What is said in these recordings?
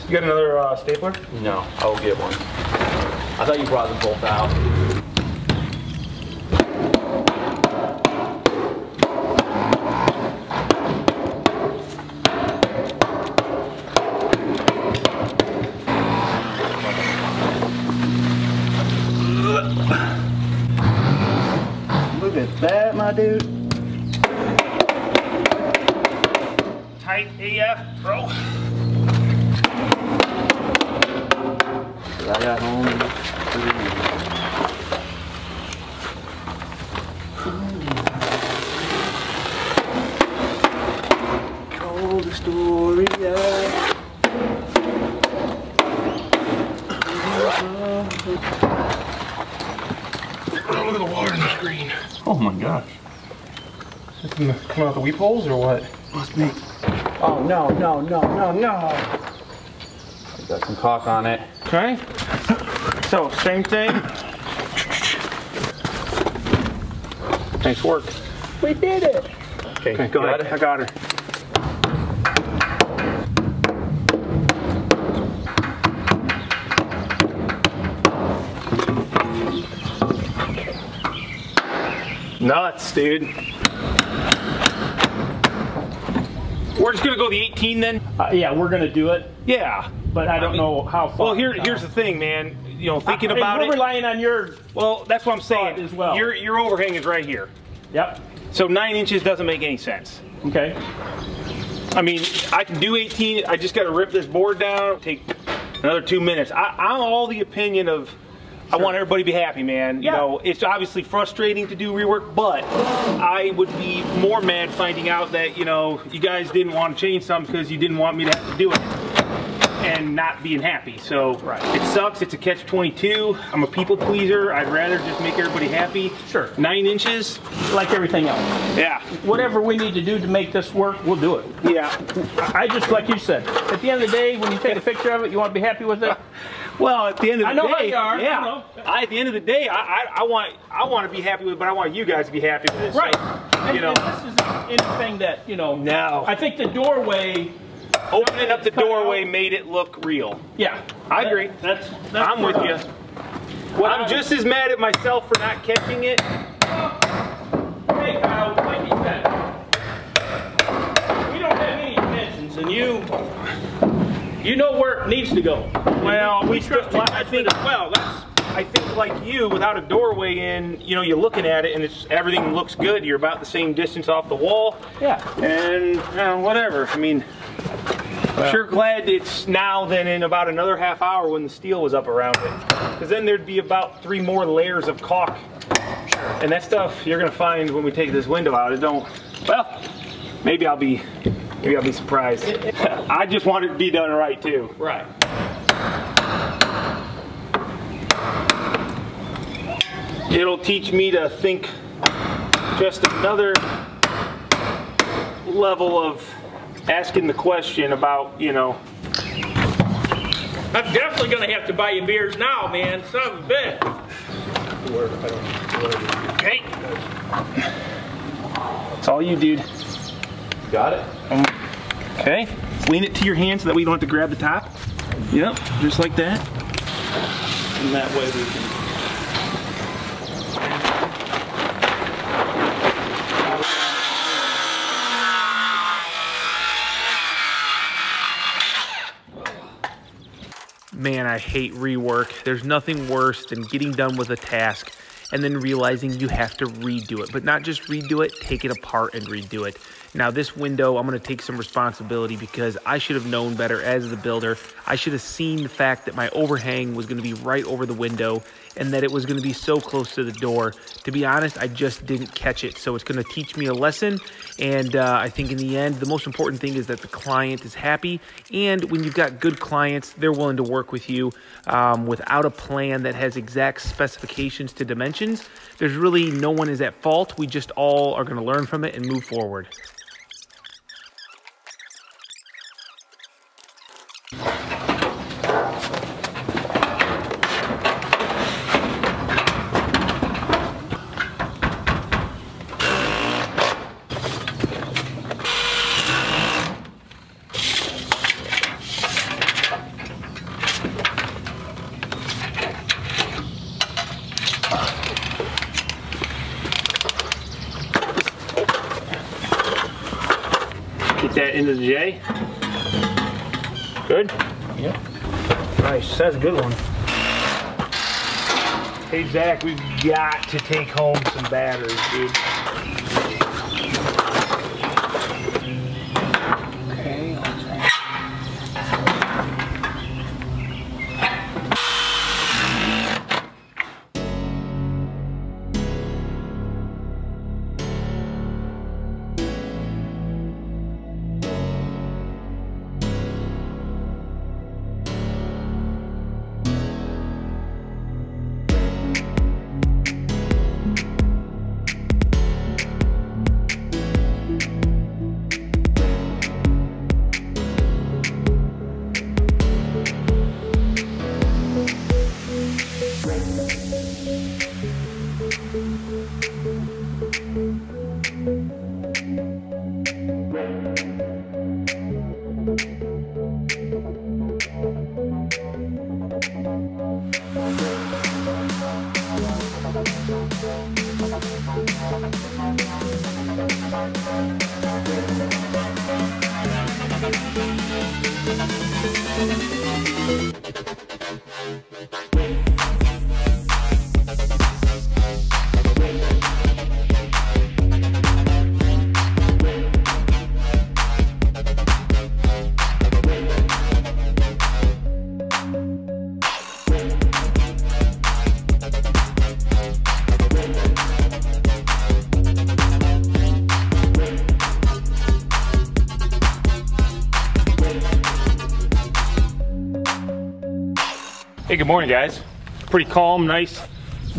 You got another stapler? No, I will get one. I thought you brought them both out. Look at that, my dude. Tight AF, bro. I got home. Told the story. Oh, look at the water in the screen. Oh my gosh. Is this coming out the weep holes or what? Must be. Oh no, no, no, no, no. Got some caulk on it. Okay. So, same thing. Nice work. We did it. Okay, go ahead. I got her. Nuts, dude. We're just gonna go the 18 then? Yeah, we're gonna do it. Yeah. But I don't know how far. Well, here's the thing, man. You know, thinking about it. We're relying on your. Well, that's what I'm saying. As well. Your overhang is right here. Yep. So 9 inches doesn't make any sense. Okay. I mean, I can do 18. I just got to rip this board down. Take another 2 minutes. I'm all the opinion of. Sure. I want everybody to be happy, man. Yeah. You know, it's obviously frustrating to do rework, but I would be more mad finding out that, you know, you guys didn't want to change something because you didn't want me to have to do it and not being happy. So right. It sucks. It's a catch-22. I'm a people pleaser. I'd rather just make everybody happy. Sure. 9 inches. Like everything else. Yeah. Whatever we need to do to make this work, we'll do it. Yeah. I just, like you said, at the end of the day, when you take a picture of it, you want to be happy with it? Well, at the end of the day, I know how you are. Yeah. I know. At the end of the day, I want to be happy with it, but I want you guys to be happy with it. Right. So, and, you know, and this isn't anything that, you know. No. I think the doorway. Opening up the doorway made it look real. Yeah. I agree. That's I'm with you. I'm just as mad at myself for not catching it. Hey, Kyle, like you said, we don't have any dimensions, and you know where it needs to go. Well, we trust you I think as well. I think like you, without a doorway in, you know, you're looking at it and everything looks good. You're about the same distance off the wall. Yeah. And whatever. I mean, I'm sure glad it's now than in about another half hour when the steel was up around it. Because then thered be about 3 more layers of caulk. And that stuff you're gonna find when we take this window out. It don't. Well, maybe I'll be surprised. I just want it to be done right too. Right. It'll teach me to think just another level of asking the question about, you know. I'm definitely gonna have to buy you beers now, man. Son of a bitch. Okay. It's all you, dude. Got it? Okay. Lean it to your hand so that we don't have to grab the top. Yep, just like that. And that way we can. Man, I hate rework. There's nothing worse than getting done with a task and then realizing you have to redo it. But not just redo it, take it apart and redo it. Now this window, I'm gonna take some responsibility because I should have known better as the builder. I should have seen the fact that my overhang was gonna be right over the window and that it was gonna be so close to the door. To be honest, I just didn't catch it. So it's gonna teach me a lesson. And I think in the end, the most important thing is that the client is happy. And when you've got good clients, they're willing to work with you without a plan that has exact specifications to dimensions. There's really no one is at fault. We just all are gonna learn from it and move forward. Get that into the J. Good? Yep. Nice, that's a good one. Hey Zach, we've got to take home some batteries, dude. Okay, let's see. Hey, good morning, guys. Pretty calm, nice,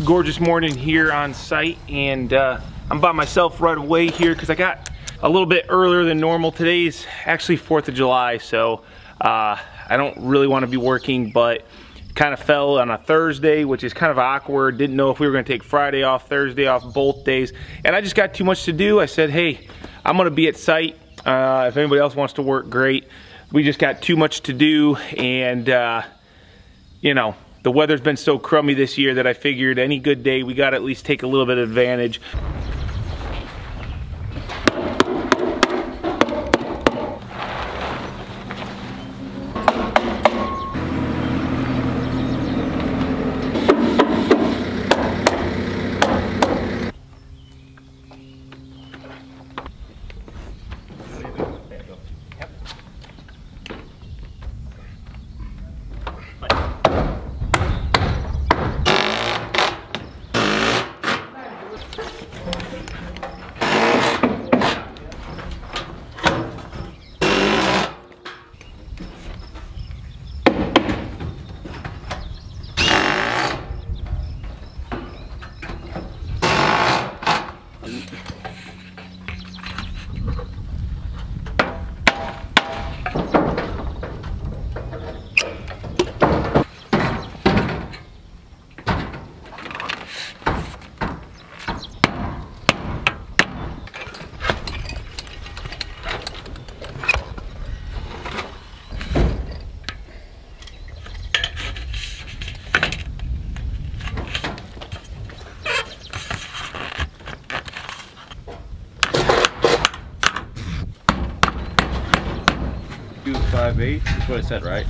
gorgeous morning here on site, and I'm by myself right away here because I got a little bit earlier than normal. Today's actually 4th of July, so I don't really want to be working, but kind of fell on a Thursday, which is kind of awkward. Didn't know if we were going to take Friday off, Thursday off, both days, and I just got too much to do. I said, hey, I'm going to be at site. If anybody else wants to work, great. We just got too much to do, and you know, the weather's been so crummy this year that I figured any good day we got to at least take a little bit of advantage. .258, that's what it said, right?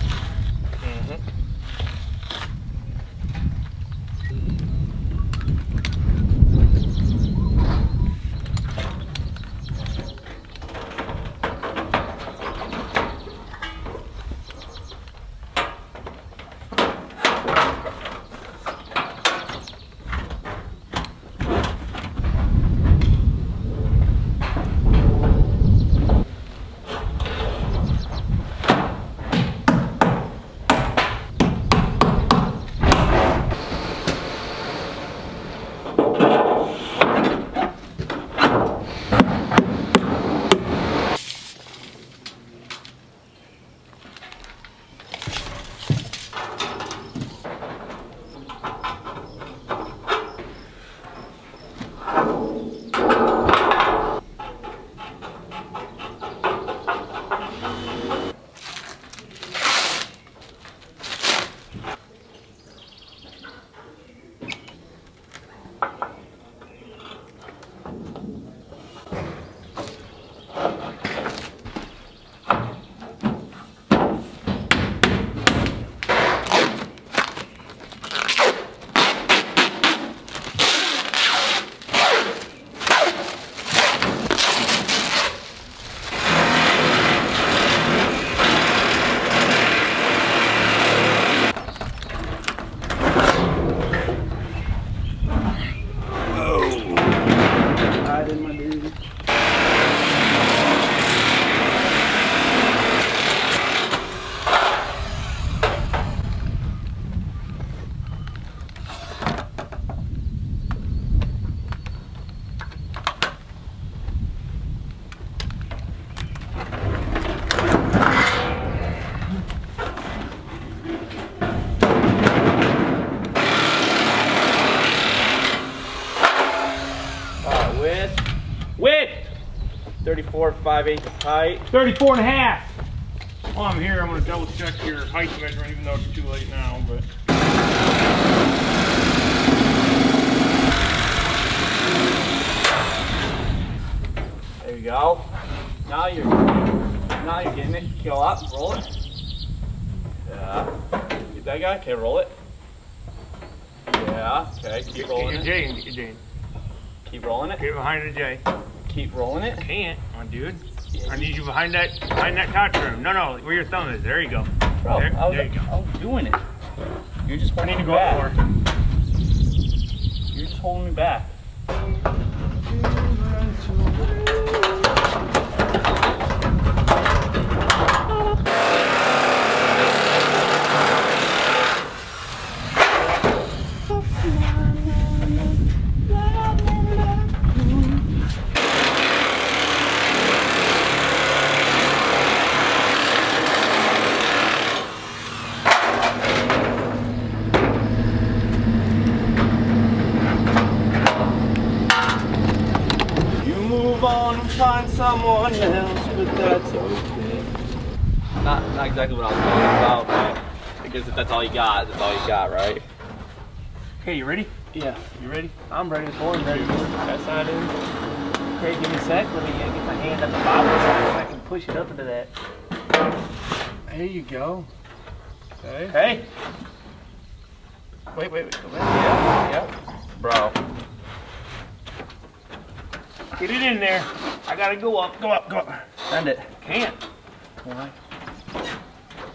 34 5/8 height. 34 and a half. While I'm here, I'm going to double check your height measurement, even though it's too late now. But There you go. Now you're getting it. Go up, roll it. Yeah. Get that guy. Okay, roll it. Yeah. Okay. Keep rolling it. Get your J. Keep rolling it. Get behind the J. Keep rolling it. Can't, dude. I need you behind that touch room. No, where your thumb is. There you go. Bro, there you go. I was doing it. You're just holding I need to me go back. up more. You're just holding me back. Find someone else, but that's okay. Not exactly what I was talking about, but I guess if that's all you got, that's all you got, right? Okay, you ready? Yeah. You ready? I'm ready for it. Ready. That side in. Okay, give me a sec. Let me get my hand at the bottom so I can push it up into that. There you go. Okay. Hey. Wait. Go back. Yeah. Bro. Get it in there. I gotta go up. Go up. Send it. Can't. Why?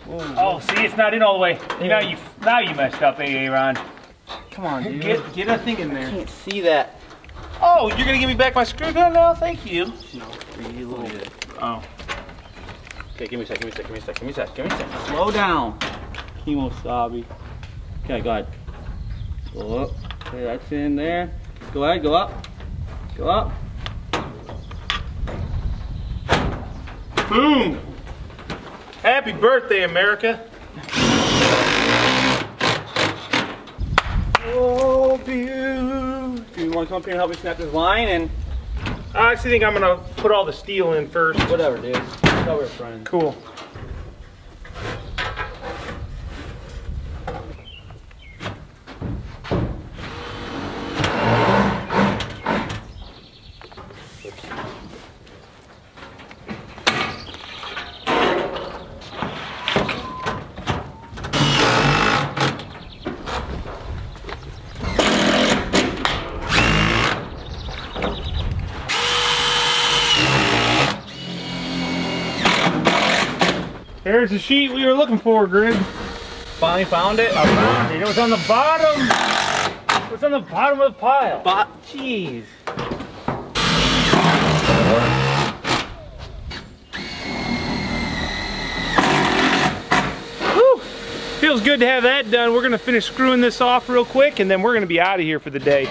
Oh, see, it's not in all the way. Now you messed up, Aaron. Come on, dude. Get that thing in I there. can't see that. Oh, you're gonna give me back my screw gun now? Thank you. No, you little bit. Oh. Okay, give me a sec. Slow down. Kimosabi. Okay, go ahead. Go up. Okay, that's in there. Go ahead, go up. Go up. Boom! Happy birthday, America. Oh, beautiful. Do you want to come up here and help me snap this line? And I actually think I'm gonna put all the steel in first. whatever, dude. Tell we're friends. Cool. There's the sheet we were looking for, Greg. Finally found it. I found it. It was on the bottom. It was on the bottom of the pile. Jeez. Whew. Feels good to have that done. We're gonna finish screwing this off real quick, and then we're gonna be out of here for the day.